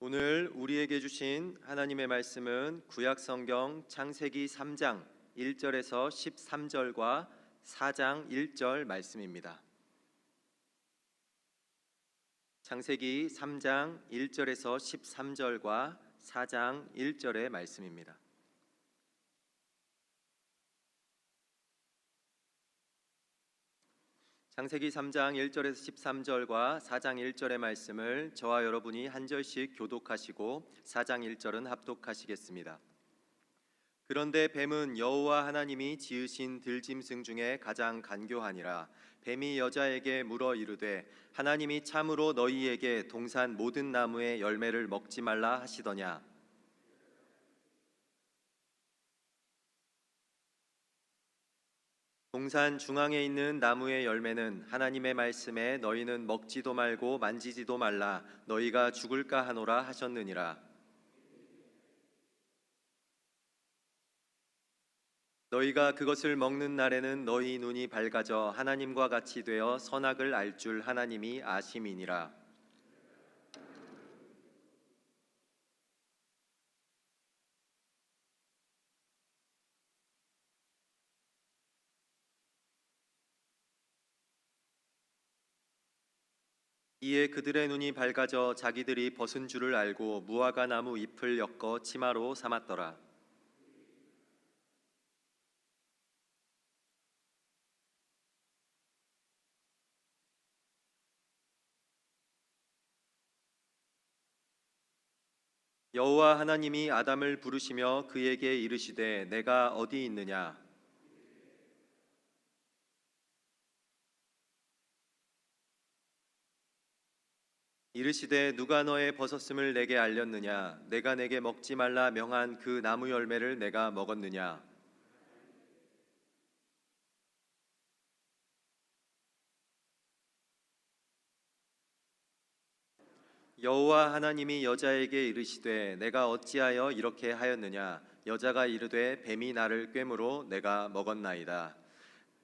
오늘 우리에게 주신 하나님의 말씀은 구약 성경 창세기 3장 1절에서 13절과 4장 1절 말씀입니다. 창세기 3장 1절에서 13절과 4장 1절의 말씀입니다. 창세기 3장 1절에서 13절과 4장 1절의 말씀을 저와 여러분이 한 절씩 교독하시고 4장 1절은 합독하시겠습니다. 그런데 뱀은 여호와 하나님이 지으신 들짐승 중에 가장 간교하니라. 뱀이 여자에게 물어 이르되 하나님이 참으로 너희에게 동산 모든 나무의 열매를 먹지 말라 하시더냐. 동산 중앙에 있는 나무의 열매는 하나님의 말씀에 너희는 먹지도 말고 만지지도 말라 너희가 죽을까 하노라 하셨느니라. 너희가 그것을 먹는 날에는 너희 눈이 밝아져 하나님과 같이 되어 선악을 알 줄 하나님이 아심이니라. 이에 그들의 눈이 밝아져 자기들이 벗은 줄을 알고 무화과 나무 잎을 엮어 치마로 삼았더라. 여호와 하나님이 아담을 부르시며 그에게 이르시되 내가 어디 있느냐. 이르시되 누가 너의 벗었음을 내게 알렸느냐. 내가 내게 먹지 말라 명한 그 나무 열매를 내가 먹었느냐. 여호와 하나님이 여자에게 이르시되 내가 어찌하여 이렇게 하였느냐. 여자가 이르되 뱀이 나를 꿰므로 내가 먹었나이다.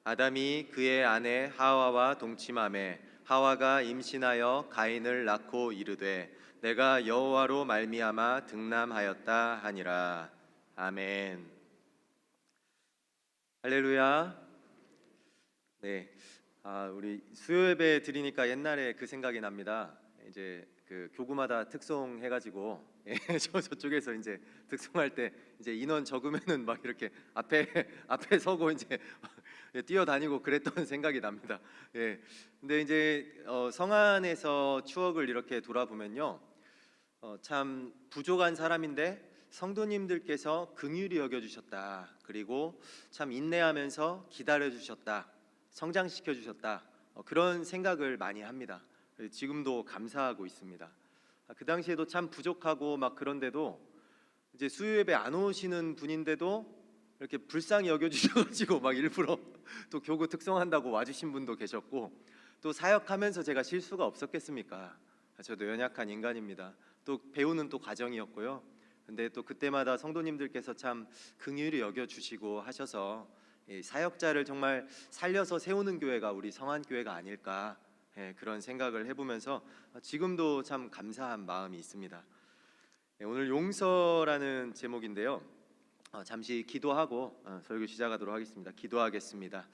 아담이 그의 아내 하와와 동침하매 하와가 임신하여 가인을 낳고 이르되 내가 여호와로 말미암아 등남하였다 하니라. 아멘. 할렐루야. 네, 우리 수요 예배 드리니까 옛날에 그 생각이 납니다. 이제 그 교구마다 특송 해가지고 저쪽에서 이제 특송할 때 이제 인원 적으면은 막 이렇게 앞에 서고 이제 뛰어다니고 그랬던 생각이 납니다. 예. 근데 이제 성안에서 추억을 이렇게 돌아보면요, 참 부족한 사람인데 성도님들께서 긍휼히 여겨주셨다. 그리고 참 인내하면서 기다려주셨다. 성장시켜주셨다. 그런 생각을 많이 합니다. 지금도 감사하고 있습니다. 그 당시에도 참 부족하고 막 그런데도 이제 수요 예배 안 오시는 분인데도 이렇게 불쌍히 여겨주셔가지고 막 일부러 또 교구 특성한다고 와주신 분도 계셨고, 또 사역하면서 제가 실수가 없었겠습니까? 저도 연약한 인간입니다. 또 배우는 또 과정이었고요. 근데 또 그때마다 성도님들께서 참 긍휼히 여겨주시고 하셔서 사역자를 정말 살려서 세우는 교회가 우리 성안교회가 아닐까, 그런 생각을 해보면서 지금도 참 감사한 마음이 있습니다. 오늘 용서라는 제목인데요, 잠시 기도하고 설교 시작하도록 하겠습니다. 기도하겠습니다.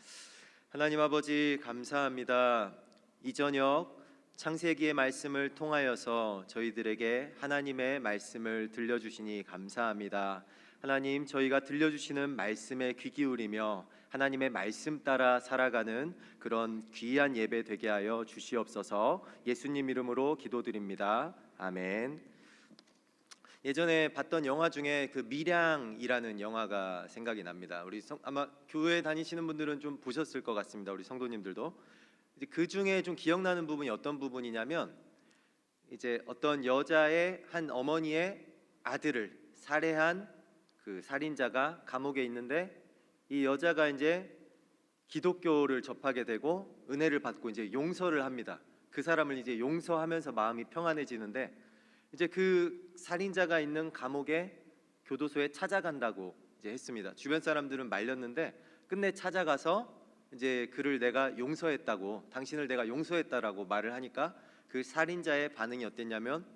하나님 아버지 감사합니다. 이 저녁 창세기의 말씀을 통하여서 저희들에게 하나님의 말씀을 들려주시니 감사합니다. 하나님, 저희가 들려주시는 말씀에 귀 기울이며 하나님의 말씀 따라 살아가는 그런 귀한 예배 되게 하여 주시옵소서. 예수님 이름으로 기도드립니다. 아멘. 예전에 봤던 영화 중에 그 밀양이라는 영화가 생각이 납니다. 우리 아마 교회 다니시는 분들은 좀 보셨을 것 같습니다. 우리 성도님들도. 그 중에 좀 기억나는 부분이 어떤 부분이냐면, 이제 어떤 여자의 한 어머니의 아들을 살해한 그 살인자가 감옥에 있는데, 이 여자가 이제 기독교를 접하게 되고 은혜를 받고 이제 용서를 합니다. 그 사람을 이제 용서하면서 마음이 평안해지는데, 이제 그 살인자가 있는 감옥에 교도소에 찾아간다고 이제 했습니다. 주변 사람들은 말렸는데 끝내 찾아가서 이제 그를 내가 용서했다고, 당신을 내가 용서했다라고 말을 하니까 그 살인자의 반응이 어땠냐면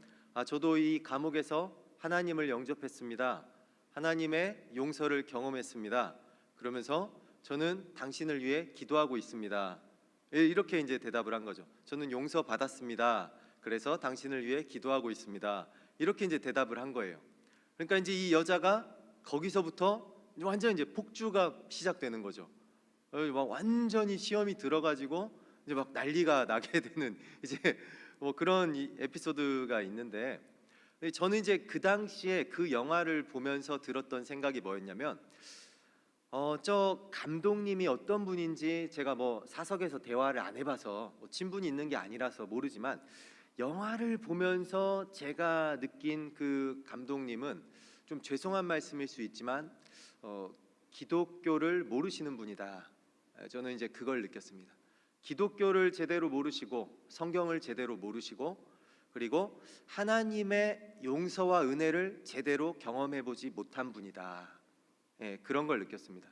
저도 이 감옥에서 하나님을 영접했습니다. 하나님의 용서를 경험했습니다. 그러면서 저는 당신을 위해 기도하고 있습니다. 이렇게 이제 대답을 한 거죠. 저는 용서 받았습니다. 그래서 당신을 위해 기도하고 있습니다. 이렇게 이제 대답을 한 거예요. 그러니까 이제 이 여자가 거기서부터 완전 이제 폭주가 시작되는 거죠. 막 완전히 시험이 들어가지고 이제 막 난리가 나게 되는 이제 뭐 그런 에피소드가 있는데, 저는 이제 그 당시에 그 영화를 보면서 들었던 생각이 뭐였냐면, 저 감독님이 어떤 분인지 제가 뭐 사석에서 대화를 안 해봐서 뭐 친분이 있는 게 아니라서 모르지만, 영화를 보면서 제가 느낀 그 감독님은 좀 죄송한 말씀일 수 있지만 기독교를 모르시는 분이다. 저는 이제 그걸 느꼈습니다. 기독교를 제대로 모르시고 성경을 제대로 모르시고, 그리고 하나님의 용서와 은혜를 제대로 경험해 보지 못한 분이다. 그런 걸 느꼈습니다.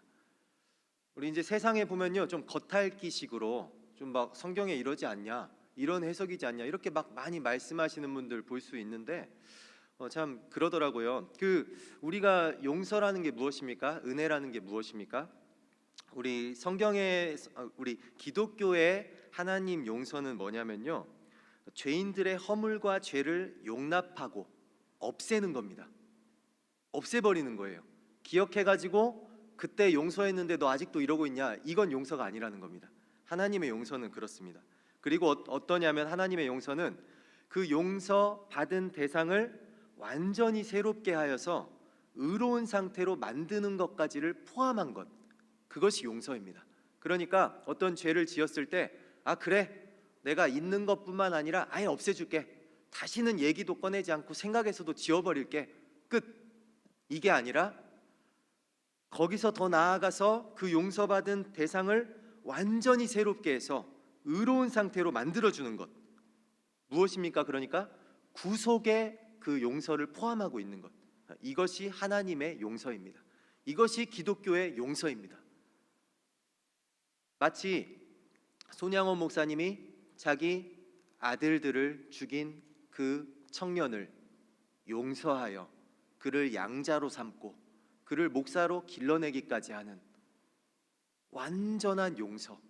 우리 이제 세상에 보면요, 좀 겉핥기식으로 좀 막 성경에 이러지 않냐, 이런 해석이지 않냐, 이렇게 막 많이 말씀하시는 분들 볼 수 있는데, 참 그러더라고요. 우리가 용서라는 게 무엇입니까? 은혜라는 게 무엇입니까? 우리 성경의 우리 기독교의 하나님 용서는 뭐냐면요, 죄인들의 허물과 죄를 용납하고 없애는 겁니다. 없애버리는 거예요. 기억해가지고 그때 용서했는데 너 아직도 이러고 있냐, 이건 용서가 아니라는 겁니다. 하나님의 용서는 그렇습니다. 그리고 어떠냐면, 하나님의 용서는 그 용서 받은 대상을 완전히 새롭게 하여서 의로운 상태로 만드는 것까지를 포함한 것, 그것이 용서입니다. 그러니까 어떤 죄를 지었을 때, 그래, 내가 있는 것뿐만 아니라 아예 없애줄게, 다시는 얘기도 꺼내지 않고 생각에서도 지워버릴게, 끝. 이게 아니라 거기서 더 나아가서 그 용서받은 대상을 완전히 새롭게 해서 의로운 상태로 만들어주는 것, 무엇입니까? 그러니까 구속의 그 용서를 포함하고 있는 것, 이것이 하나님의 용서입니다. 이것이 기독교의 용서입니다. 마치 손양원 목사님이 자기 아들들을 죽인 그 청년을 용서하여 그를 양자로 삼고 그를 목사로 길러내기까지 하는 완전한 용서,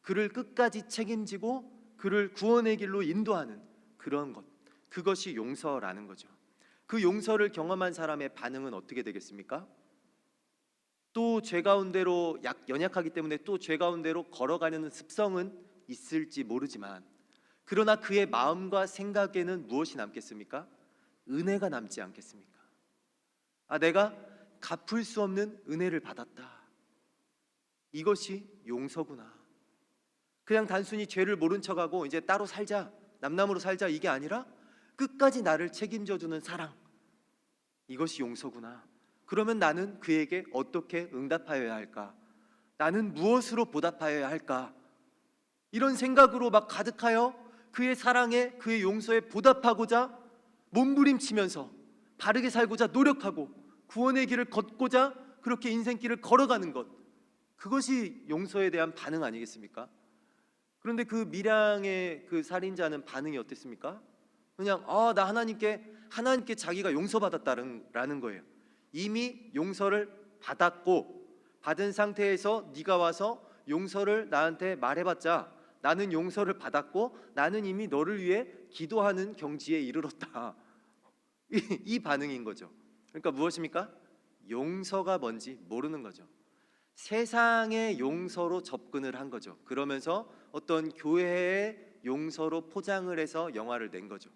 그를 끝까지 책임지고 그를 구원의 길로 인도하는 그런 것, 그것이 용서라는 거죠. 그 용서를 경험한 사람의 반응은 어떻게 되겠습니까? 또 죄 가운데로 연약하기 때문에 또 죄 가운데로 걸어가려는 습성은 있을지 모르지만, 그러나 그의 마음과 생각에는 무엇이 남겠습니까? 은혜가 남지 않겠습니까? 내가 갚을 수 없는 은혜를 받았다. 이것이 용서구나. 그냥 단순히 죄를 모른 척하고 이제 따로 살자, 남남으로 살자, 이게 아니라 끝까지 나를 책임져주는 사랑, 이것이 용서구나. 그러면 나는 그에게 어떻게 응답하여야 할까? 나는 무엇으로 보답하여야 할까? 이런 생각으로 막 가득하여 그의 사랑에, 그의 용서에 보답하고자 몸부림치면서 바르게 살고자 노력하고 구원의 길을 걷고자 그렇게 인생길을 걸어가는 것, 그것이 용서에 대한 반응 아니겠습니까? 그런데 그 밀양의 그 살인자는 반응이 어땠습니까? 그냥 나 하나님께 자기가 용서받았다라는 거예요. 이미 용서를 받은 상태에서 네가 와서 용서를 나한테 말해봤자 나는 용서를 받았고 나는 이미 너를 위해 기도하는 경지에 이르렀다. 이 반응인 거죠. 그러니까 무엇입니까? 용서가 뭔지 모르는 거죠. 세상의 용서로 접근을 한 거죠. 그러면서 어떤 교회의 용서로 포장을 해서 영화를 낸 거죠.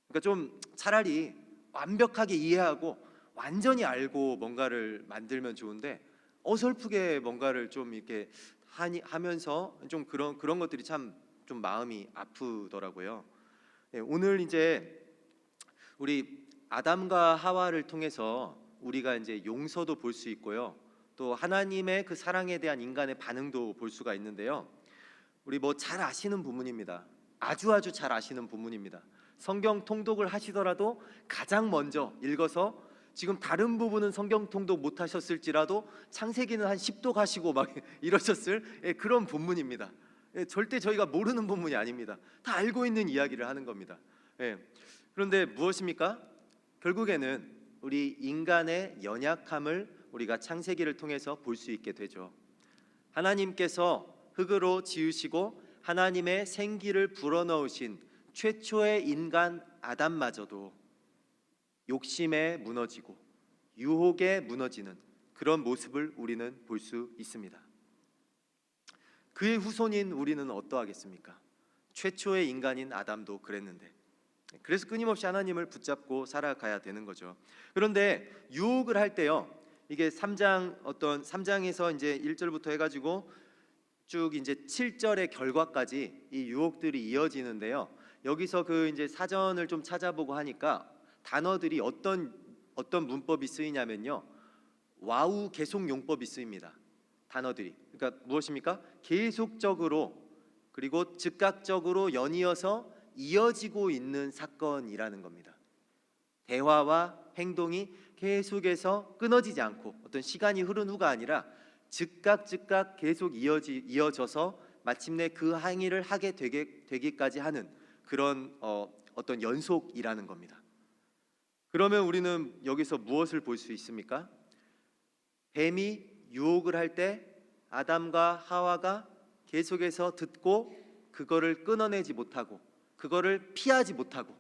그러니까 좀 차라리 완벽하게 이해하고 완전히 알고 뭔가를 만들면 좋은데, 어설프게 뭔가를 좀 이렇게 하면서 좀 그런 것들이 참 좀 마음이 아프더라고요. 오늘 이제 우리 아담과 하와를 통해서 우리가 이제 용서도 볼 수 있고요, 또 하나님의 그 사랑에 대한 인간의 반응도 볼 수가 있는데요. 우리 뭐 잘 아시는 부분입니다. 아주 잘 아시는 부분입니다. 성경 통독을 하시더라도 가장 먼저 읽어서, 지금 다른 부분은 성경 통독 못 하셨을지라도 창세기는 한 10독 하시고 막 이러셨을 그런 본문입니다. 절대 저희가 모르는 본문이 아닙니다. 다 알고 있는 이야기를 하는 겁니다. 예. 그런데 무엇입니까? 결국에는 우리 인간의 연약함을 우리가 창세기를 통해서 볼 수 있게 되죠. 하나님께서 흙으로 지으시고 하나님의 생기를 불어넣으신 최초의 인간 아담마저도 욕심에 무너지고 유혹에 무너지는 그런 모습을 우리는 볼 수 있습니다. 그의 후손인 우리는 어떠하겠습니까? 최초의 인간인 아담도 그랬는데, 그래서 끊임없이 하나님을 붙잡고 살아가야 되는 거죠. 그런데 유혹을 할 때요, 이게 3장에서 이제 1절부터 해가지고 쭉 이제 7절의 결과까지 이 유혹들이 이어지는데요. 여기서 그 이제 사전을 좀 찾아보고 하니까 단어들이 어떤 문법이 쓰이냐면요, 와우 계속 용법이 쓰입니다. 단어들이. 그러니까 무엇입니까? 계속적으로 그리고 즉각적으로 연이어서 이어지고 있는 사건이라는 겁니다. 대화와 행동이 계속해서 끊어지지 않고 어떤 시간이 흐른 후가 아니라 즉각 계속 이어져서 마침내 그 행위를 하게 되기까지 하는 그런 어떤 연속이라는 겁니다. 그러면 우리는 여기서 무엇을 볼 수 있습니까? 뱀이 유혹을 할 때 아담과 하와가 계속해서 듣고 그거를 끊어내지 못하고 그거를 피하지 못하고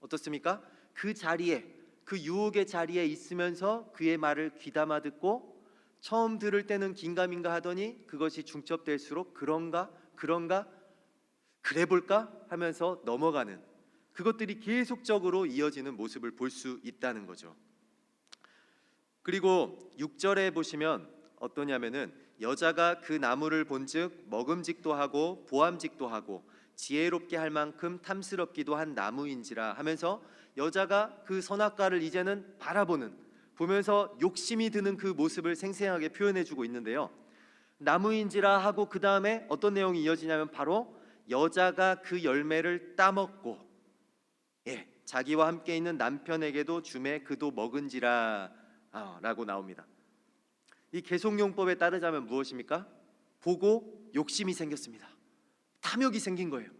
어떻습니까? 그 자리에, 그 유혹의 자리에 있으면서 그의 말을 귀담아 듣고 처음 들을 때는 긴가민가 하더니 그것이 중첩될수록 그런가 그래 볼까 하면서 넘어가는, 그것들이 계속적으로 이어지는 모습을 볼 수 있다는 거죠. 그리고 6절에 보시면 어떠냐면은 여자가 그 나무를 본즉 먹음직도 하고 보암직도 하고 지혜롭게 할 만큼 탐스럽기도 한 나무인지라 하면서 여자가 그 선악과를 이제는 보면서 욕심이 드는 그 모습을 생생하게 표현해주고 있는데요. 나무인지라 하고 그 다음에 어떤 내용이 이어지냐면 바로 여자가 그 열매를 따먹고 자기와 함께 있는 남편에게도 주매 그도 먹은지라 라고 나옵니다. 이 개송용법에 따르자면 무엇입니까? 보고 욕심이 생겼습니다. 탐욕이 생긴 거예요.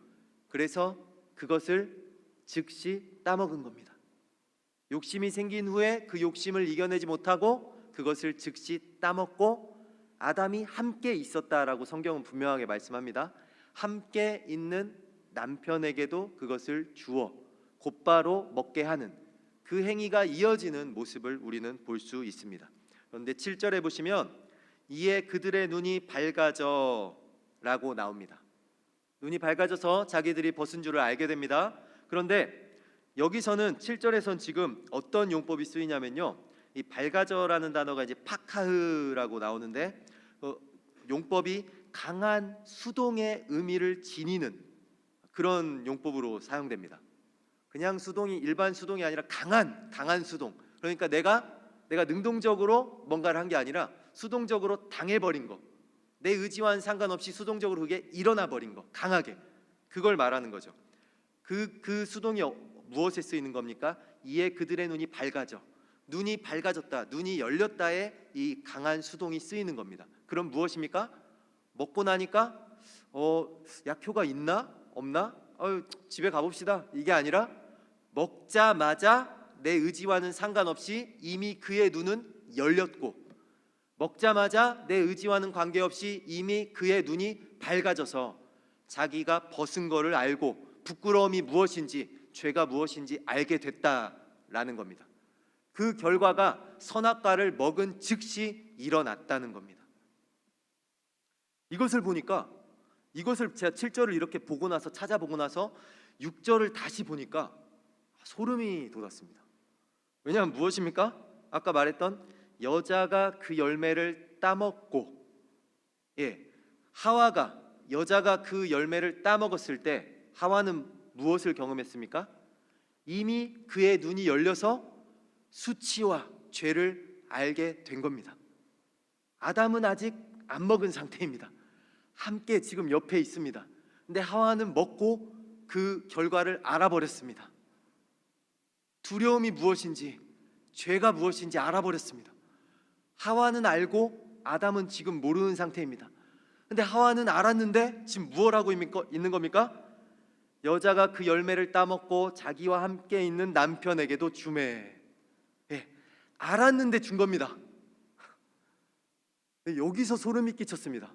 그래서 그것을 즉시 따먹은 겁니다. 욕심이 생긴 후에 그 욕심을 이겨내지 못하고 그것을 즉시 따먹고 아담이 함께 있었다라고 성경은 분명하게 말씀합니다. 함께 있는 남편에게도 그것을 주어 곧바로 먹게 하는 그 행위가 이어지는 모습을 우리는 볼 수 있습니다. 그런데 7절에 보시면 이에 그들의 눈이 밝아져 라고 나옵니다. 눈이 밝아져서 자기들이 벗은 줄을 알게 됩니다. 그런데 여기서는 7절에선 지금 어떤 용법이 쓰이냐면요, 이 밝아져라는 단어가 이제 파카흐라고 나오는데 용법이 강한 수동의 의미를 지니는 그런 용법으로 사용됩니다. 그냥 수동이 일반 수동이 아니라 강한 수동. 그러니까 내가 능동적으로 뭔가를 한 게 아니라 수동적으로 당해버린 거, 내 의지와는 상관없이 수동적으로 그게 일어나 버린 거, 강하게, 그걸 말하는 거죠. 그 수동이 무엇에 쓰이는 겁니까? 이에 그들의 눈이 밝아져, 눈이 밝아졌다, 눈이 열렸다에 이 강한 수동이 쓰이는 겁니다. 그럼 무엇입니까? 먹고 나니까 약효가 있나 없나? 집에 가봅시다, 이게 아니라 먹자마자 내 의지와는 상관없이 이미 그의 눈은 열렸고, 먹자마자 내 의지와는 관계없이 이미 그의 눈이 밝아져서 자기가 벗은 거를 알고 부끄러움이 무엇인지 죄가 무엇인지 알게 됐다라는 겁니다. 그 결과가 선악과를 먹은 즉시 일어났다는 겁니다. 이것을 제가 7절을 이렇게 보고 나서 찾아보고 나서 6절을 다시 보니까 소름이 돋았습니다. 왜냐하면 무엇입니까? 아까 말했던 여자가 그 열매를 따먹고, 여자가 그 열매를 따먹었을 때 하와는 무엇을 경험했습니까? 이미 그의 눈이 열려서 수치와 죄를 알게 된 겁니다. 아담은 아직 안 먹은 상태입니다. 함께 지금 옆에 있습니다. 근데 하와는 먹고 그 결과를 알아버렸습니다. 두려움이 무엇인지, 죄가 무엇인지 알아버렸습니다. 하와는 알고 아담은 지금 모르는 상태입니다. 근데 하와는 알았는데 지금 무엇 하고 있는 겁니까? 여자가 그 열매를 따먹고 자기와 함께 있는 남편에게도 주매. 예, 알았는데 준 겁니다. 여기서 소름이 끼쳤습니다.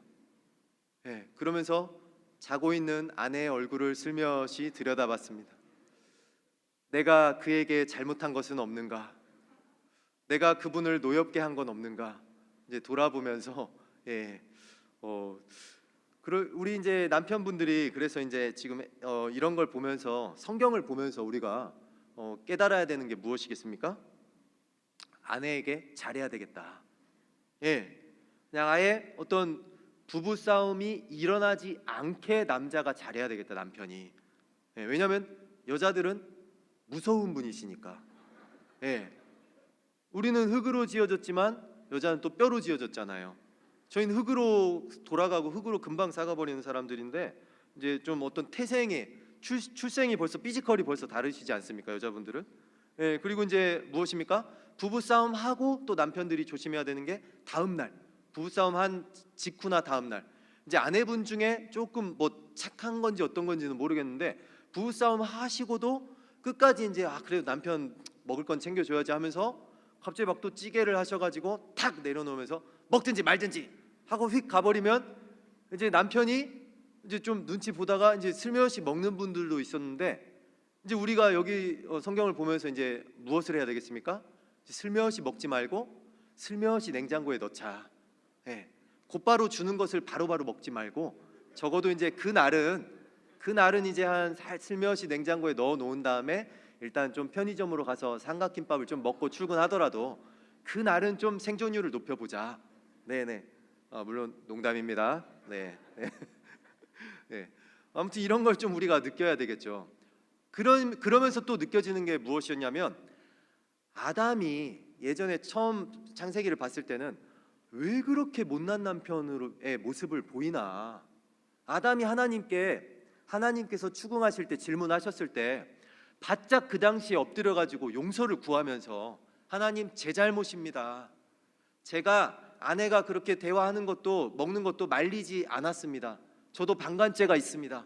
예, 그러면서 자고 있는 아내의 얼굴을 슬며시 들여다봤습니다. 내가 그에게 잘못한 것은 없는가? 내가 그분을 노엽게 한 건 없는가? 이제 돌아보면서 예, 우리 이제 남편분들이 그래서 이제 지금 이런 걸 보면서 성경을 보면서 우리가 깨달아야 되는 게 무엇이겠습니까? 아내에게 잘해야 되겠다. 예, 그냥 아예 어떤 부부 싸움이 일어나지 않게 남자가 잘해야 되겠다, 남편이. 예, 왜냐하면 여자들은 무서운 분이시니까. 예, 우리는 흙으로 지어졌지만 여자는 또 뼈로 지어졌잖아요. 저희는 흙으로 돌아가고 흙으로 금방 썩어버리는 사람들인데 이제 좀 어떤 태생의 출생이 벌써 피지컬이 벌써 다르시지 않습니까, 여자분들은? 예, 그리고 이제 무엇입니까? 부부 싸움 하고 또 남편들이 조심해야 되는 게 다음 날 부부 싸움 한 직후나 다음 날 이제 아내분 중에 조금 뭐 착한 건지 어떤 건지는 모르겠는데 부부 싸움 하시고도 끝까지 이제 그래도 남편 먹을 건 챙겨줘야지 하면서 갑자기 막 또 찌개를 하셔가지고 탁 내려놓으면서 먹든지 말든지 하고 휙 가버리면 이제 남편이 이제 좀 눈치 보다가 이제 슬며시 먹는 분들도 있었는데 이제 우리가 여기 성경을 보면서 이제 무엇을 해야 되겠습니까? 슬며시 먹지 말고 슬며시 냉장고에 넣자. 예, 곧바로 주는 것을 바로바로 먹지 말고 적어도 이제 그날은 이제 한 슬며시 냉장고에 넣어 놓은 다음에 일단 좀 편의점으로 가서 삼각김밥을 좀 먹고 출근하더라도 그날은 좀 생존율을 높여보자. 네네. 물론 농담입니다. 네. 네. 아무튼 이런 걸 좀 우리가 느껴야 되겠죠. 그러면서 또 느껴지는 게 무엇이었냐면 아담이 예전에 처음 창세기를 봤을 때는 왜 그렇게 못난 남편의 모습을 보이나. 아담이 하나님께서 추궁하실 때 질문하셨을 때 바짝 그 당시에 엎드려 가지고 용서를 구하면서 하나님 제 잘못입니다. 제가 아내가 그렇게 대화하는 것도 먹는 것도 말리지 않았습니다. 저도 방관죄가 있습니다.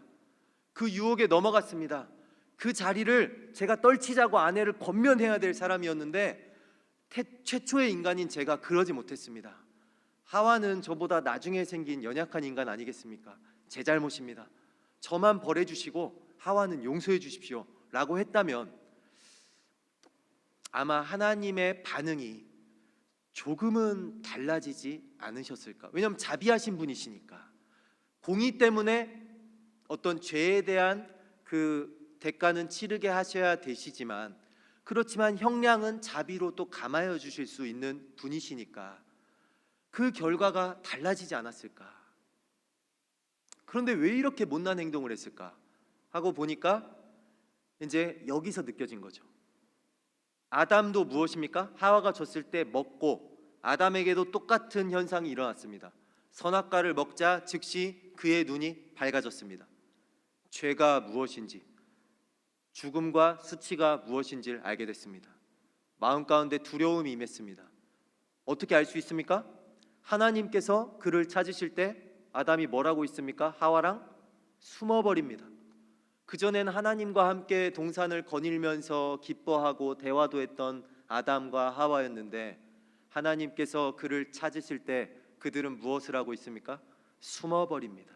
그 유혹에 넘어갔습니다. 그 자리를 제가 떨치자고 아내를 권면해야 될 사람이었는데 최초의 인간인 제가 그러지 못했습니다. 하와는 저보다 나중에 생긴 연약한 인간 아니겠습니까? 제 잘못입니다. 저만 벌해 주시고 하와는 용서해 주십시오 라고 했다면 아마 하나님의 반응이 조금은 달라지지 않으셨을까? 왜냐하면 자비하신 분이시니까. 공의 때문에 어떤 죄에 대한 그 대가는 치르게 하셔야 되시지만 그렇지만 형량은 자비로 또 감하여 주실 수 있는 분이시니까 그 결과가 달라지지 않았을까? 그런데 왜 이렇게 못난 행동을 했을까? 하고 보니까 이제 여기서 느껴진 거죠. 아담도 무엇입니까? 하와가 줬을 때 먹고 아담에게도 똑같은 현상이 일어났습니다. 선악과를 먹자 즉시 그의 눈이 밝아졌습니다. 죄가 무엇인지, 죽음과 수치가 무엇인지를 알게 됐습니다. 마음 가운데 두려움이 임했습니다. 어떻게 알 수 있습니까? 하나님께서 그를 찾으실 때 아담이 뭐라고 있습니까? 하와랑 숨어버립니다. 그전엔 하나님과 함께 동산을 거닐면서 기뻐하고 대화도 했던 아담과 하와였는데 하나님께서 그를 찾으실 때 그들은 무엇을 하고 있습니까? 숨어버립니다.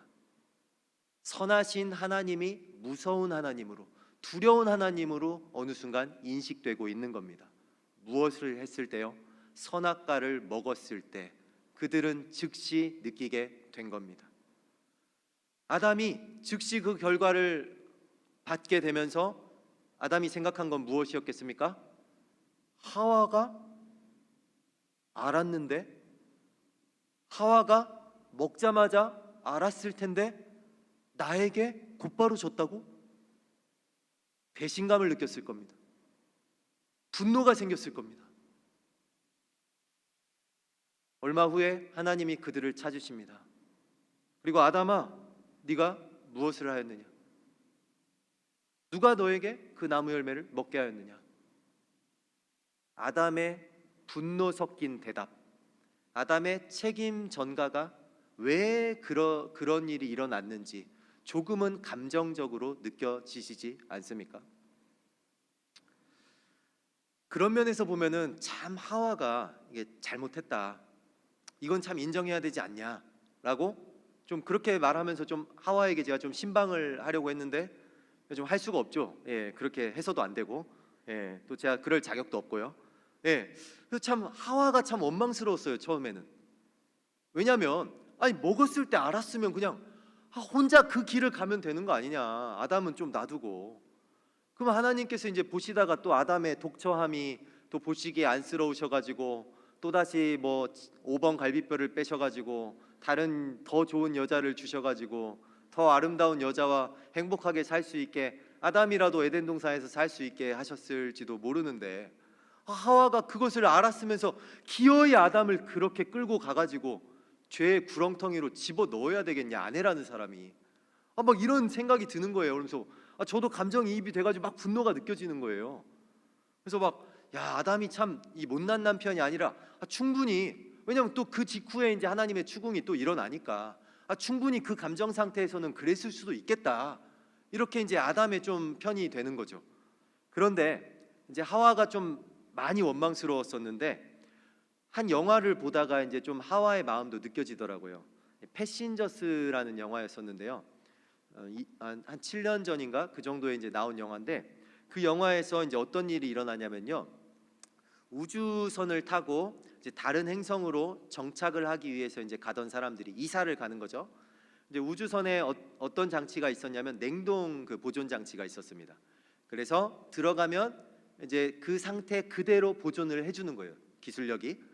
선하신 하나님이 무서운 하나님으로, 두려운 하나님으로 어느 순간 인식되고 있는 겁니다. 무엇을 했을 때요? 선악과를 먹었을 때 그들은 즉시 느끼게 된 겁니다. 아담이 즉시 그 결과를 받게 되면서 아담이 생각한 건 무엇이었겠습니까? 하와가 알았는데, 하와가 먹자마자 알았을 텐데 나에게 곧바로 줬다고? 배신감을 느꼈을 겁니다. 분노가 생겼을 겁니다. 얼마 후에 하나님이 그들을 찾으십니다. 그리고 아담아, 네가 무엇을 하였느냐? 누가 너에게 그 나무 열매를 먹게 하였느냐? 아담의 분노 섞인 대답, 아담의 책임 전가가 왜 그런 일이 일어났는지 조금은 감정적으로 느껴지시지 않습니까? 그런 면에서 보면은 참 하와가 이게 잘못했다, 이건 참 인정해야 되지 않냐라고 좀 그렇게 말하면서 좀 하와에게 제가 좀 신방을 하려고 했는데 좀 할 수가 없죠. 예, 그렇게 해서도 안 되고, 예, 또 제가 그럴 자격도 없고요. 예, 그래서 참 하와가 참 원망스러웠어요 처음에는. 왜냐하면 아니 먹었을 때 알았으면 그냥 혼자 그 길을 가면 되는 거 아니냐, 아담은 좀 놔두고. 그럼 하나님께서 이제 보시다가 또 아담의 독처함이 또 보시기에 안쓰러우셔가지고 또다시 뭐 5번 갈비뼈를 빼셔가지고 다른 더 좋은 여자를 주셔가지고 더 아름다운 여자와 행복하게 살 수 있게, 아담이라도 에덴 동산에서 살 수 있게 하셨을지도 모르는데, 하와가 그것을 알았으면서 기어이 아담을 그렇게 끌고 가가지고 죄의 구렁텅이로 집어 넣어야 되겠냐, 아내라는 사람이. 막 이런 생각이 드는 거예요. 그러면서 저도 감정이입이 돼가지고 막 분노가 느껴지는 거예요. 그래서 막 아담이 참 이 못난 남편이 아니라 충분히, 왜냐면 또 그 직후에 이제 하나님의 추궁이 또 일어나니까 충분히 그 감정 상태에서는 그랬을 수도 있겠다, 이렇게 이제 아담의 좀 편이 되는 거죠. 그런데 이제 하와가 좀 많이 원망스러웠었는데 한 영화를 보다가 이제 좀 하와의 마음도 느껴지더라고요. 패신저스라는 영화였었는데요. 한 7년 전인가 그 정도에 이제 나온 영화인데, 그 영화에서 이제 어떤 일이 일어나냐면요, 우주선을 타고 이제 다른 행성으로 정착을 하기 위해서 이제 가던 사람들이 이사를 가는 거죠. 이제 우주선에 어떤 장치가 있었냐면 냉동 그 보존 장치가 있었습니다. 그래서 들어가면 이제 그 상태 그대로 보존을 해주는 거예요, 기술력이.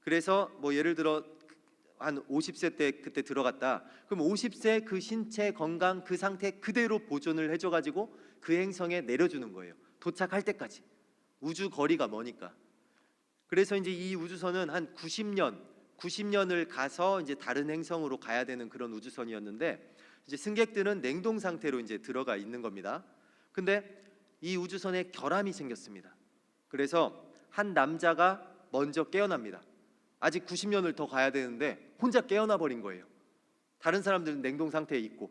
그래서 뭐 예를 들어 한 50세 때 그때 들어갔다, 그럼 50세 그 신체 건강 그 상태 그대로 보존을 해줘가지고 그 행성에 내려주는 거예요, 도착할 때까지. 우주 거리가 머니까. 그래서 이제 이 우주선은 한 90년을 가서 이제 다른 행성으로 가야 되는 그런 우주선이었는데, 이제 승객들은 냉동 상태로 이제 들어가 있는 겁니다. 근데 이 우주선에 결함이 생겼습니다. 그래서 한 남자가 먼저 깨어납니다. 아직 90년을 더 가야 되는데 혼자 깨어나 버린 거예요. 다른 사람들은 냉동 상태에 있고.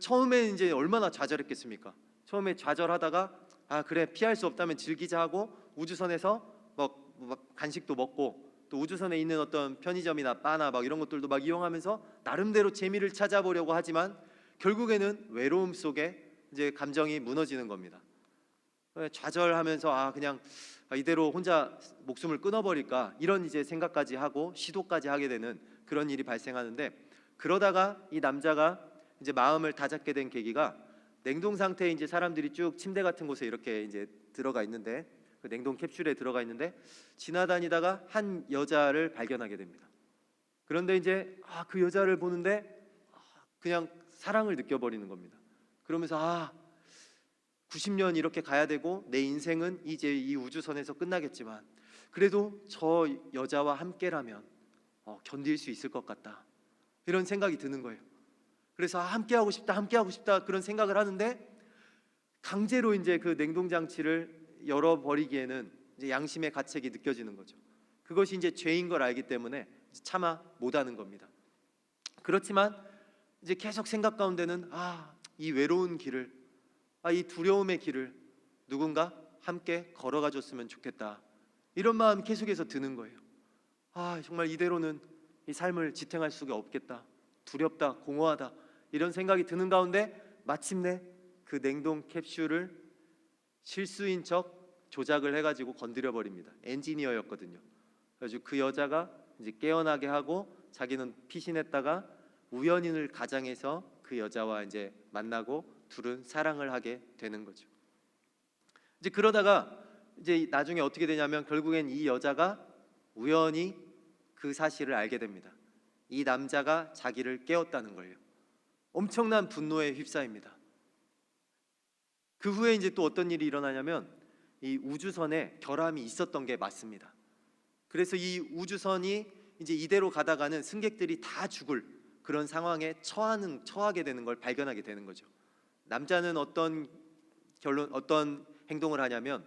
처음에 이제 얼마나 좌절했겠습니까? 처음에 좌절하다가 그래 피할 수 없다면 즐기자 하고 우주선에서 막 간식도 먹고, 또 우주선에 있는 어떤 편의점이나 바나 막 이런 것들도 막 이용하면서 나름대로 재미를 찾아보려고 하지만 결국에는 외로움 속에 이제 감정이 무너지는 겁니다. 좌절하면서 그냥 이대로 혼자 목숨을 끊어버릴까, 이런 이제 생각까지 하고 시도까지 하게 되는 그런 일이 발생하는데, 그러다가 이 남자가 이제 마음을 다잡게 된 계기가, 냉동 상태에 이제 사람들이 쭉 침대 같은 곳에 이렇게 이제 들어가 있는데, 그 냉동 캡슐에 들어가 있는데 지나다니다가 한 여자를 발견하게 됩니다. 그런데 이제 그 여자를 보는데 그냥 사랑을 느껴버리는 겁니다. 그러면서 90년 이렇게 가야 되고 내 인생은 이제 이 우주선에서 끝나겠지만 그래도 저 여자와 함께라면 견딜 수 있을 것 같다, 이런 생각이 드는 거예요. 그래서 함께하고 싶다 그런 생각을 하는데, 강제로 이제 그 냉동 장치를 열어버리기에는 이제 양심의 가책이 느껴지는 거죠. 그것이 이제 죄인 걸 알기 때문에 차마 못하는 겁니다. 그렇지만 이제 계속 생각 가운데는 이 외로운 길을, 이 두려움의 길을 누군가 함께 걸어가 줬으면 좋겠다, 이런 마음 계속해서 드는 거예요. 정말 이대로는 이 삶을 지탱할 수가 없겠다, 두렵다, 공허하다, 이런 생각이 드는 가운데 마침내 그 냉동 캡슐을 실수인 척 조작을 해가지고 건드려 버립니다. 엔지니어였거든요. 그래서 그 여자가 이제 깨어나게 하고 자기는 피신했다가 우연인을 가장해서 그 여자와 이제 만나고 둘은 사랑을 하게 되는 거죠. 이제 그러다가 이제 나중에 어떻게 되냐면 결국엔 이 여자가 우연히 그 사실을 알게 됩니다. 이 남자가 자기를 깨웠다는 거예요. 엄청난 분노에 휩싸입니다. 그 후에 이제 또 어떤 일이 일어나냐면 이 우주선에 결함이 있었던 게 맞습니다. 그래서 이 우주선이 이제 이대로 가다가는 승객들이 다 죽을 그런 상황에 처하게 되는 걸 발견하게 되는 거죠. 남자는 어떤 행동을 하냐면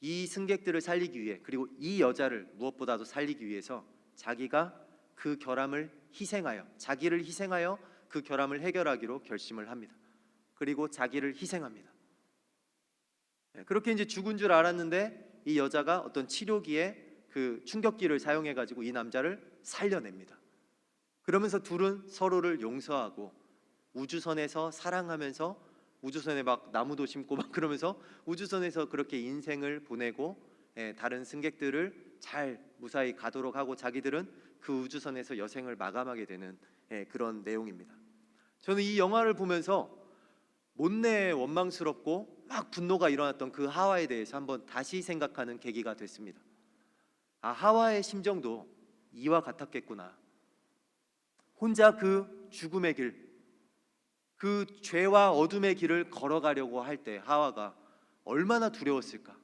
이 승객들을 살리기 위해, 그리고 이 여자를 무엇보다도 살리기 위해서 자기가 그 결함을 희생하여, 자기를 희생하여 그 결함을 해결하기로 결심을 합니다. 그리고 자기를 희생합니다. 그렇게 이제 죽은 줄 알았는데 이 여자가 어떤 치료기에 그 충격기를 사용해 가지고 이 남자를 살려냅니다. 그러면서 둘은 서로를 용서하고 우주선에서 사랑하면서 우주선에 막 나무도 심고 막 그러면서 우주선에서 그렇게 인생을 보내고 다른 승객들을 잘 무사히 가도록 하고 자기들은 그 우주선에서 여생을 마감하게 되는 그런 내용입니다. 저는 이 영화를 보면서 못내 원망스럽고 막 분노가 일어났던 그 하와에 대해서 한번 다시 생각하는 계기가 됐습니다. 아, 하와의 심정도 이와 같았겠구나. 혼자 그 죽음의 길, 그 죄와 어둠의 길을 걸어가려고 할 때 하와가 얼마나 두려웠을까,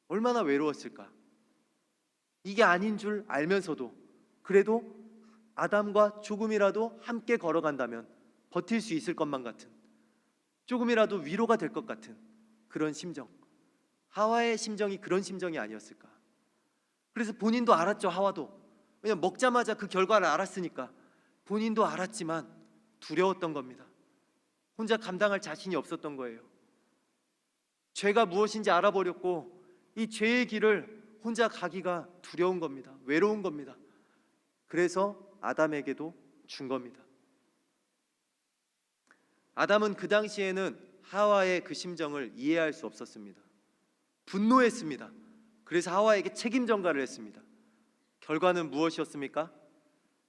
얼마나 외로웠을까. 이게 아닌 줄 알면서도 그래도 아담과 조금이라도 함께 걸어간다면 버틸 수 있을 것만 같은, 조금이라도 위로가 될 것 같은 그런 심정. 하와의 심정이 그런 심정이 아니었을까. 그래서 본인도 알았죠. 하와도. 왜냐면 먹자마자 그 결과를 알았으니까. 본인도 알았지만 두려웠던 겁니다. 혼자 감당할 자신이 없었던 거예요. 죄가 무엇인지 알아버렸고 이 죄의 길을 혼자 가기가 두려운 겁니다. 외로운 겁니다. 그래서 아담에게도 준 겁니다. 아담은 그 당시에는 하와의 그 심정을 이해할 수 없었습니다. 분노했습니다. 그래서 하와에게 책임 전가를 했습니다. 결과는 무엇이었습니까?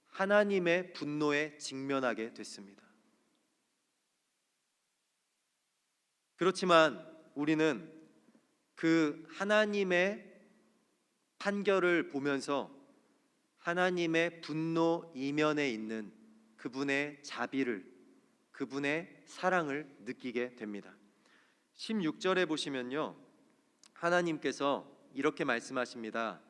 하나님의 분노에 직면하게 됐습니다. 그렇지만 우리는 그 하나님의 판결을 보면서 하나님의 분노 이면에 있는 그분의 자비를, 그분의 사랑을 느끼게 됩니다. 16절에 보시면요, 하나님께서 이렇게 말씀하십니다.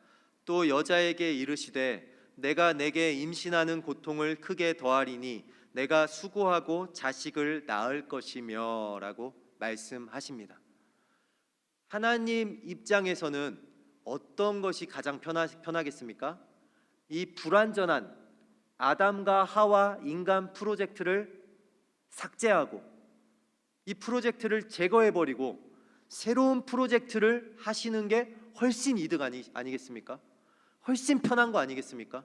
또 여자에게 이르시되 내가 내게 임신하는 고통을 크게 더하리니 내가 수고하고 자식을 낳을 것이며 라고 말씀하십니다. 하나님 입장에서는 어떤 것이 가장 편하겠습니까? 이 불완전한 아담과 하와 인간 프로젝트를 삭제하고 이 프로젝트를 제거해버리고 새로운 프로젝트를 하시는 게 훨씬 이득 아니겠습니까? 훨씬 편한 거 아니겠습니까?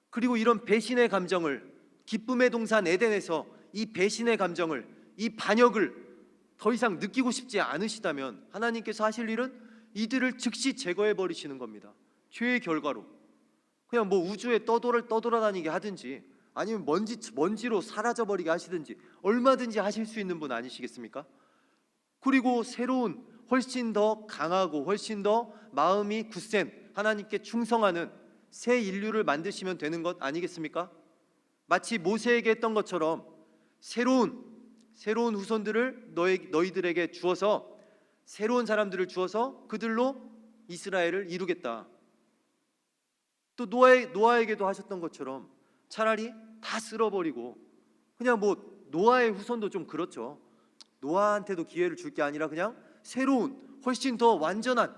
그리고 이런 배신의 감정을, 기쁨의 동산 에덴에서 이 배신의 감정을, 이 반역을 더 이상 느끼고 싶지 않으시다면 하나님께서 하실 일은 이들을 즉시 제거해 버리시는 겁니다. 죄의 결과로. 그냥 뭐 우주에 떠돌아다니게 하든지 아니면 먼지로 사라져 버리게 하시든지 얼마든지 하실 수 있는 분 아니시겠습니까? 그리고 새로운, 훨씬 더 강하고 훨씬 더 마음이 굳센, 하나님께 충성하는 새 인류를 만드시면 되는 것 아니겠습니까? 마치 모세에게 했던 것처럼 새로운 후손들을 너희들에게 주어서, 새로운 사람들을 주어서 그들로 이스라엘을 이루겠다. 또 노아에게도 하셨던 것처럼 차라리 다 쓸어버리고, 그냥 뭐 노아의 후손도 좀 그렇죠. 노아한테도 기회를 줄 게 아니라 그냥 새로운, 훨씬 더 완전한,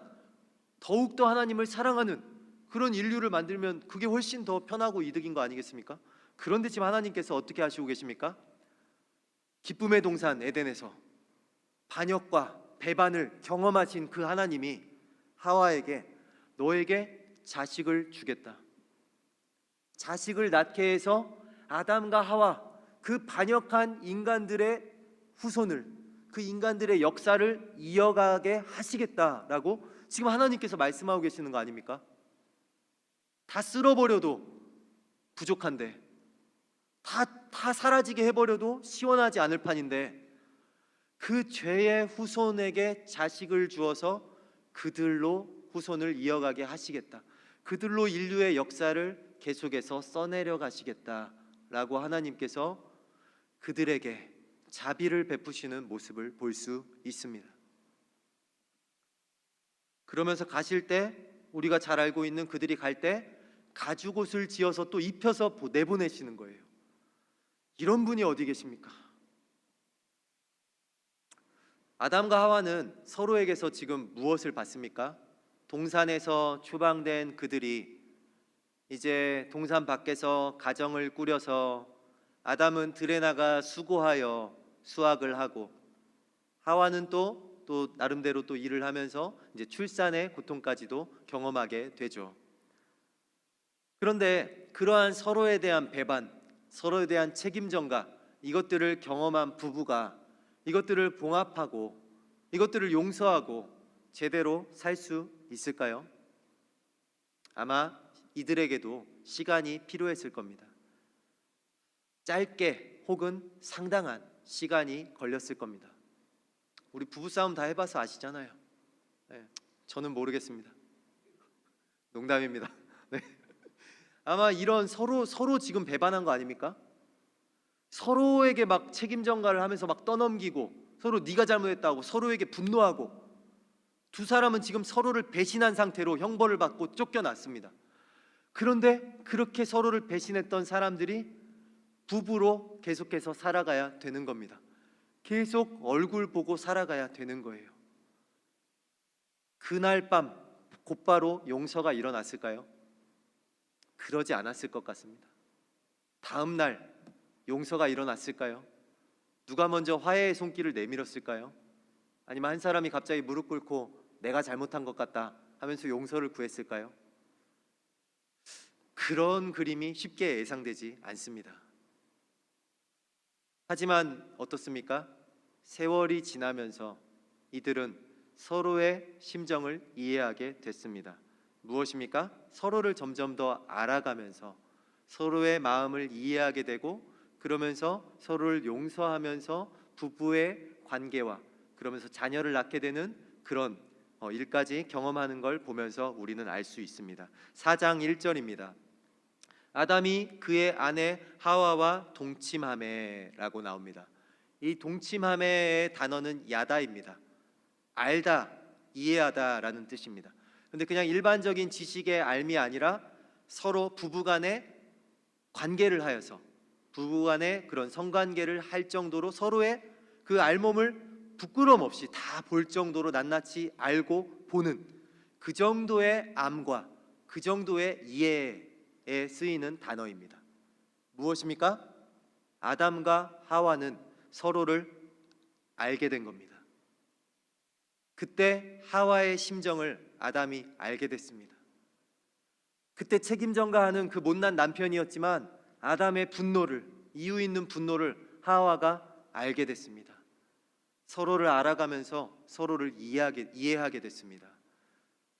더욱더 하나님을 사랑하는 그런 인류를 만들면 그게 훨씬 더 편하고 이득인 거 아니겠습니까? 그런데 지금 하나님께서 어떻게 하시고 계십니까? 기쁨의 동산 에덴에서 반역과 배반을 경험하신 그 하나님이 하와에게 너에게 자식을 주겠다, 자식을 낳게 해서 아담과 하와, 그 반역한 인간들의 후손을, 그 인간들의 역사를 이어가게 하시겠다라고 지금 하나님께서 말씀하고 계시는 거 아닙니까? 다 쓸어버려도 부족한데, 다 사라지게 해버려도 시원하지 않을 판인데, 그 죄의 후손에게 자식을 주어서 그들로 후손을 이어가게 하시겠다, 그들로 인류의 역사를 계속해서 써내려 가시겠다라고 하나님께서 그들에게 자비를 베푸시는 모습을 볼 수 있습니다. 그러면서 가실 때, 우리가 잘 알고 있는 그들이 갈 때 가죽옷을 지어서 또 입혀서 내보내시는 거예요. 이런 분이 어디 계십니까? 아담과 하와는 서로에게서 지금 무엇을 받습니까? 동산에서 추방된 그들이 이제 동산 밖에서 가정을 꾸려서 아담은 들에 나가 수고하여 수확을 하고, 하와는 또 나름대로 또 일을 하면서 이제 출산의 고통까지도 경험하게 되죠. 그런데 그러한 서로에 대한 배반, 서로에 대한 책임 전가, 이것들을 경험한 부부가 이것들을 봉합하고 이것들을 용서하고 제대로 살 수 있을까요? 아마 이들에게도 시간이 필요했을 겁니다. 짧게 혹은 상당한 시간이 걸렸을 겁니다. 우리 부부싸움 다 해봐서 아시잖아요. 네, 저는 모르겠습니다. 농담입니다. 네. 아마 이런 서로 지금 배반한 거 아닙니까? 서로에게 막 책임 전가를 하면서 막 떠넘기고, 서로 네가 잘못했다고 서로에게 분노하고, 두 사람은 지금 서로를 배신한 상태로 형벌을 받고 쫓겨났습니다. 그런데 그렇게 서로를 배신했던 사람들이 부부로 계속해서 살아가야 되는 겁니다. 계속 얼굴 보고 살아가야 되는 거예요. 그날 밤 곧바로 용서가 일어났을까요? 그러지 않았을 것 같습니다. 다음 날 용서가 일어났을까요? 누가 먼저 화해의 손길을 내밀었을까요? 아니면 한 사람이 갑자기 무릎 꿇고 내가 잘못한 것 같다 하면서 용서를 구했을까요? 그런 그림이 쉽게 예상되지 않습니다. 하지만 어떻습니까? 세월이 지나면서 이들은 서로의 심정을 이해하게 됐습니다. 무엇입니까? 서로를 점점 더 알아가면서 서로의 마음을 이해하게 되고, 그러면서 서로를 용서하면서 부부의 관계와 그러면서 자녀를 낳게 되는 그런 일까지 경험하는 걸 보면서 우리는 알 수 있습니다. 4장 1절입니다. 아담이 그의 아내 하와와 동침하매라고 나옵니다. 이 동침하매의 단어는 야다입니다. 알다, 이해하다라는 뜻입니다. 그런데 그냥 일반적인 지식의 알미 아니라 서로 부부간의 관계를 하여서, 부부간의 그런 성관계를 할 정도로 서로의 그 알몸을 부끄럼 없이 다 볼 정도로 낱낱이 알고 보는 그 정도의 암과 그 정도의 이해에 쓰이는 단어입니다. 무엇입니까? 아담과 하와는 서로를 알게 된 겁니다. 그때 하와의 심정을 아담이 알게 됐습니다. 그때 책임 전가하는 그 못난 남편이었지만 아담의 분노를, 이유 있는 분노를 하와가 알게 됐습니다. 서로를 알아가면서 서로를 이해하게 됐습니다.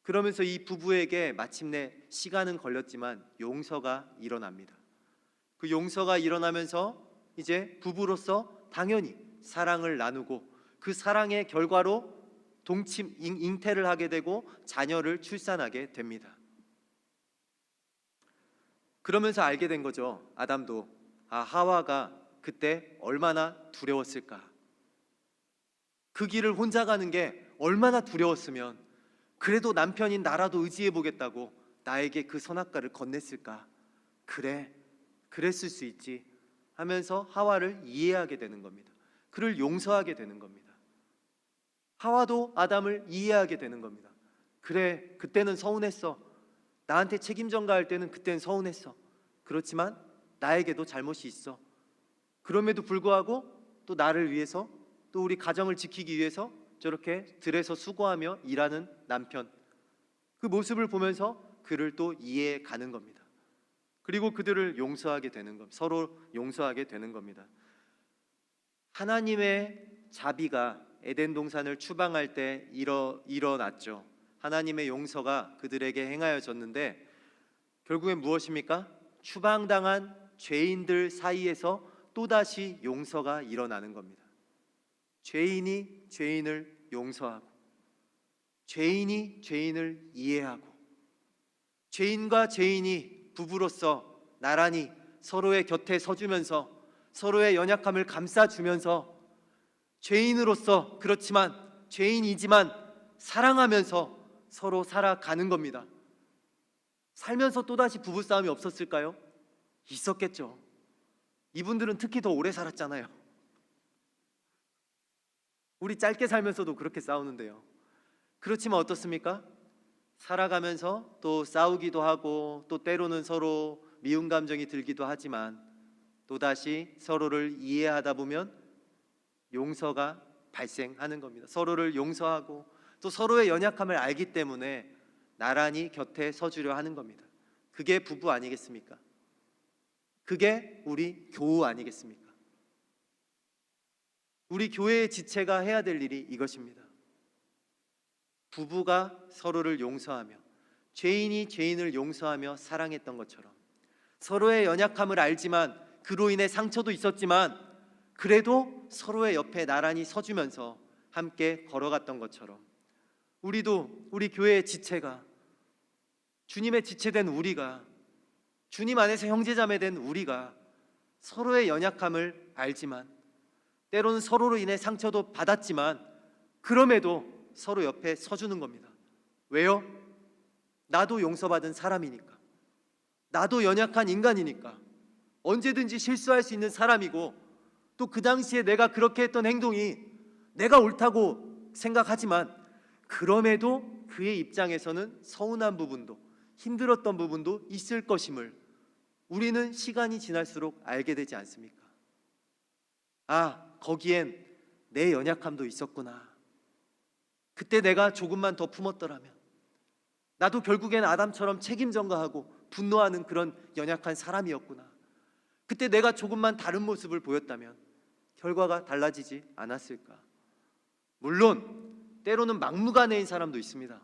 그러면서 이 부부에게 마침내 시간은 걸렸지만 용서가 일어납니다. 그 용서가 일어나면서 이제 부부로서 당연히 사랑을 나누고, 그 사랑의 결과로 잉태를 하게 되고 자녀를 출산하게 됩니다. 그러면서 알게 된 거죠. 아담도 하와가 그때 얼마나 두려웠을까. 그 길을 혼자 가는 게 얼마나 두려웠으면 그래도 남편인 나라도 의지해 보겠다고 나에게 그 선악과를 건넸을까. 그래, 그랬을 수 있지 하면서 하와를 이해하게 되는 겁니다. 그를 용서하게 되는 겁니다. 하와도 아담을 이해하게 되는 겁니다. 그래, 그때는 서운했어. 나한테 책임 전가할 때는 그때는 서운했어. 그렇지만 나에게도 잘못이 있어. 그럼에도 불구하고 또 나를 위해서, 또 우리 가정을 지키기 위해서 저렇게 들에서 수고하며 일하는 남편, 그 모습을 보면서 그를 또 이해해 가는 겁니다. 그리고 그들을 용서하게 되는 겁니다. 서로 용서하게 되는 겁니다. 하나님의 자비가 에덴 동산을 추방할 때 일어났죠. 하나님의 용서가 그들에게 행하여졌는데 결국엔 무엇입니까? 추방당한 죄인들 사이에서 또다시 용서가 일어나는 겁니다. 죄인이 죄인을 용서하고, 죄인이 죄인을 이해하고, 죄인과 죄인이 부부로서 나란히 서로의 곁에 서주면서 서로의 연약함을 감싸주면서 죄인으로서, 그렇지만 죄인이지만 사랑하면서 서로 살아가는 겁니다. 살면서 또다시 부부싸움이 없었을까요? 있었겠죠. 이분들은 특히 더 오래 살았잖아요. 우리 짧게 살면서도 그렇게 싸우는데요. 그렇지만 어떻습니까? 살아가면서 또 싸우기도 하고, 또 때로는 서로 미운 감정이 들기도 하지만, 또다시 서로를 이해하다 보면 용서가 발생하는 겁니다. 서로를 용서하고 또 서로의 연약함을 알기 때문에 나란히 곁에 서주려 하는 겁니다. 그게 부부 아니겠습니까? 그게 우리 교우 아니겠습니까? 우리 교회의 지체가 해야 될 일이 이것입니다. 부부가 서로를 용서하며 죄인이 죄인을 용서하며 사랑했던 것처럼 서로의 연약함을 알지만 그로 인해 상처도 있었지만 그래도 서로의 옆에 나란히 서주면서 함께 걸어갔던 것처럼 우리도 우리 교회의 지체가 주님의 지체된 우리가 주님 안에서 형제자매된 우리가 서로의 연약함을 알지만 때로는 서로로 인해 상처도 받았지만 그럼에도 서로 옆에 서주는 겁니다. 왜요? 나도 용서받은 사람이니까, 나도 연약한 인간이니까, 언제든지 실수할 수 있는 사람이고 또 그 당시에 내가 그렇게 했던 행동이 내가 옳다고 생각하지만 그럼에도 그의 입장에서는 서운한 부분도 힘들었던 부분도 있을 것임을 우리는 시간이 지날수록 알게 되지 않습니까? 아, 거기엔 내 연약함도 있었구나. 그때 내가 조금만 더 품었더라면 나도 결국엔 아담처럼 책임 전가하고 분노하는 그런 연약한 사람이었구나. 그때 내가 조금만 다른 모습을 보였다면 결과가 달라지지 않았을까? 물론 때로는 막무가내인 사람도 있습니다.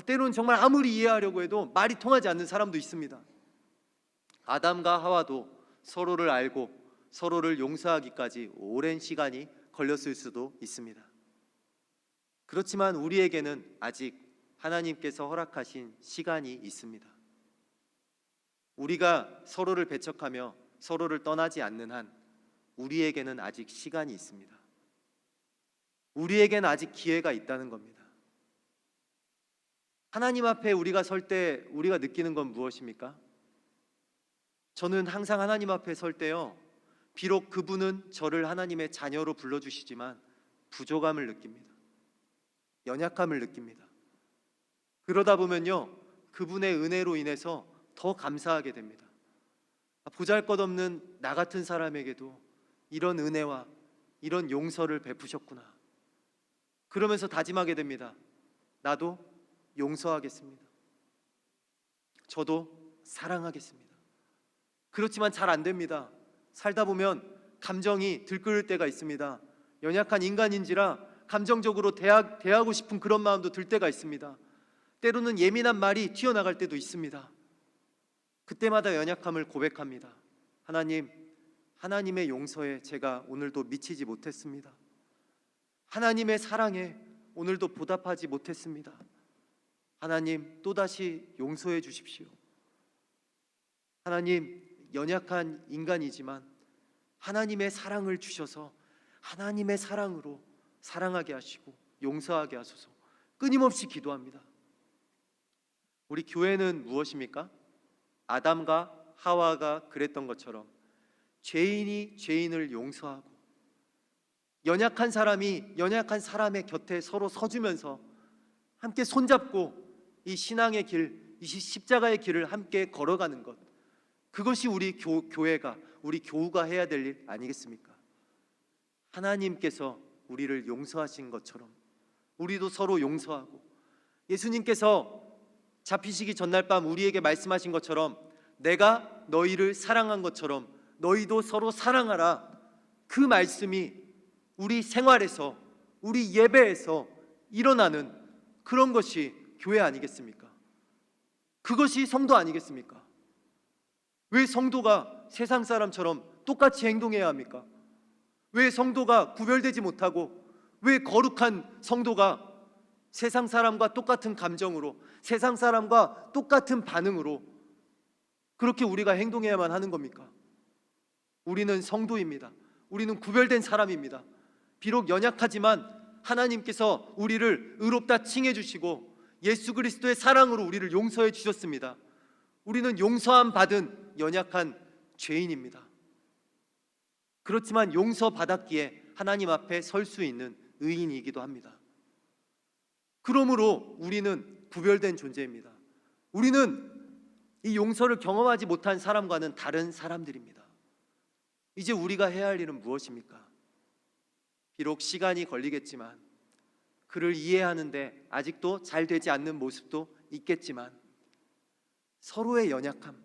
때로는 정말 아무리 이해하려고 해도 말이 통하지 않는 사람도 있습니다. 아담과 하와도 서로를 알고 서로를 용서하기까지 오랜 시간이 걸렸을 수도 있습니다. 그렇지만 우리에게는 아직 하나님께서 허락하신 시간이 있습니다. 우리가 서로를 배척하며 서로를 떠나지 않는 한 우리에게는 아직 시간이 있습니다. 우리에게는 아직 기회가 있다는 겁니다. 하나님 앞에 우리가 설 때 우리가 느끼는 건 무엇입니까? 저는 항상 하나님 앞에 설 때요, 비록 그분은 저를 하나님의 자녀로 불러주시지만 부족함을 느낍니다. 연약함을 느낍니다. 그러다 보면요, 그분의 은혜로 인해서 더 감사하게 됩니다. 보잘것없는 나 같은 사람에게도 이런 은혜와 이런 용서를 베푸셨구나. 그러면서 다짐하게 됩니다. 나도 용서하겠습니다. 저도 사랑하겠습니다. 그렇지만 잘 안 됩니다. 살다 보면 감정이 들끓을 때가 있습니다. 연약한 인간인지라 감정적으로 대하고 싶은 그런 마음도 들 때가 있습니다. 때로는 예민한 말이 튀어나갈 때도 있습니다. 그때마다 연약함을 고백합니다. 하나님, 하나님의 용서에 제가 오늘도 미치지 못했습니다. 하나님의 사랑에 오늘도 보답하지 못했습니다. 하나님, 또다시 용서해 주십시오. 하나님, 연약한 인간이지만 하나님의 사랑을 주셔서 하나님의 사랑으로 사랑하게 하시고 용서하게 하소서. 끊임없이 기도합니다. 우리 교회는 무엇입니까? 아담과 하와가 그랬던 것처럼 죄인이 죄인을 용서하고 연약한 사람이 연약한 사람의 곁에 서로 서주면서 함께 손잡고 이 신앙의 길, 이 십자가의 길을 함께 걸어가는 것, 그것이 우리 교회가, 우리 교우가 해야 될 일 아니겠습니까? 하나님께서 우리를 용서하신 것처럼 우리도 서로 용서하고, 예수님께서 잡히시기 전날 밤 우리에게 말씀하신 것처럼 내가 너희를 사랑한 것처럼 너희도 서로 사랑하라, 그 말씀이 우리 생활에서, 우리 예배에서 일어나는 그런 것이 교회 아니겠습니까? 그것이 성도 아니겠습니까? 왜 성도가 세상 사람처럼 똑같이 행동해야 합니까? 왜 성도가 구별되지 못하고, 왜 거룩한 성도가 세상 사람과 똑같은 감정으로, 세상 사람과 똑같은 반응으로 그렇게 우리가 행동해야만 하는 겁니까? 우리는 성도입니다. 우리는 구별된 사람입니다. 비록 연약하지만 하나님께서 우리를 의롭다 칭해 주시고 예수 그리스도의 사랑으로 우리를 용서해 주셨습니다. 우리는 용서함 받은 연약한 죄인입니다. 그렇지만 용서받았기에 하나님 앞에 설 수 있는 의인이기도 합니다. 그러므로 우리는 구별된 존재입니다. 우리는 이 용서를 경험하지 못한 사람과는 다른 사람들입니다. 이제 우리가 해야 할 일은 무엇입니까? 비록 시간이 걸리겠지만, 그를 이해하는데 아직도 잘 되지 않는 모습도 있겠지만, 서로의 연약함,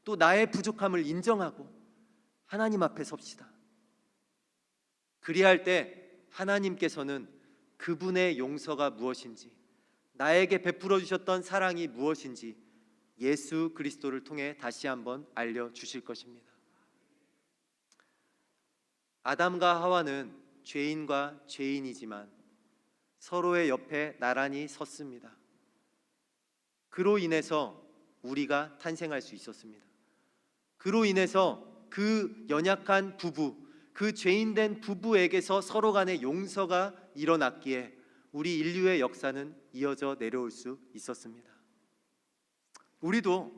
또 나의 부족함을 인정하고 하나님 앞에 섭시다. 그리할 때 하나님께서는 그분의 용서가 무엇인지, 나에게 베풀어 주셨던 사랑이 무엇인지 예수 그리스도를 통해 다시 한번 알려주실 것입니다. 아담과 하와는 죄인과 죄인이지만 서로의 옆에 나란히 섰습니다. 그로 인해서 우리가 탄생할 수 있었습니다. 그로 인해서 그 연약한 부부, 그 죄인된 부부에게서 서로 간의 용서가 일어났기에 우리 인류의 역사는 이어져 내려올 수 있었습니다. 우리도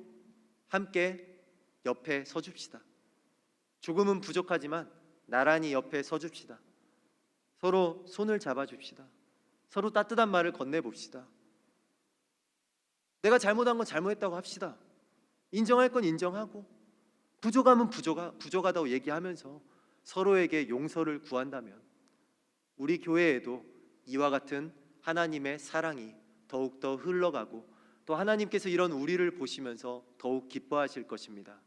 함께 옆에 서줍시다. 조금은 부족하지만 나란히 옆에 서줍시다. 서로 손을 잡아줍시다. 서로 따뜻한 말을 건네봅시다. 내가 잘못한 건 잘못했다고 합시다. 인정할 건 인정하고, 부족함은 부족하다고 얘기하면서 서로에게 용서를 구한다면 우리 교회에도 이와 같은 하나님의 사랑이 더욱더 흘러가고, 또 하나님께서 이런 우리를 보시면서 더욱 기뻐하실 것입니다.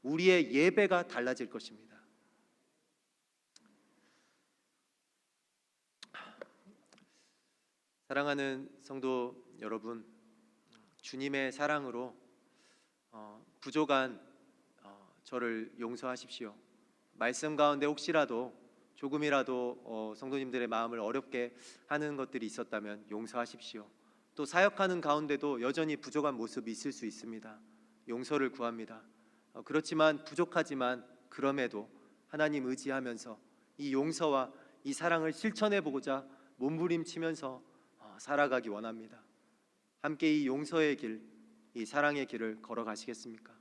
우리의 예배가 달라질 것입니다. 사랑하는 성도 여러분, 주님의 사랑으로 부족한 저를 용서하십시오. 말씀 가운데 혹시라도 조금이라도 성도님들의 마음을 어렵게 하는 것들이 있었다면 용서하십시오. 또 사역하는 가운데도 여전히 부족한 모습이 있을 수 있습니다. 용서를 구합니다. 그렇지만 부족하지만 그럼에도 하나님 의지하면서 이 용서와 이 사랑을 실천해 보고자 몸부림치면서 살아가기 원합니다. 함께 이 용서의 길, 이 사랑의 길을 걸어가시겠습니까?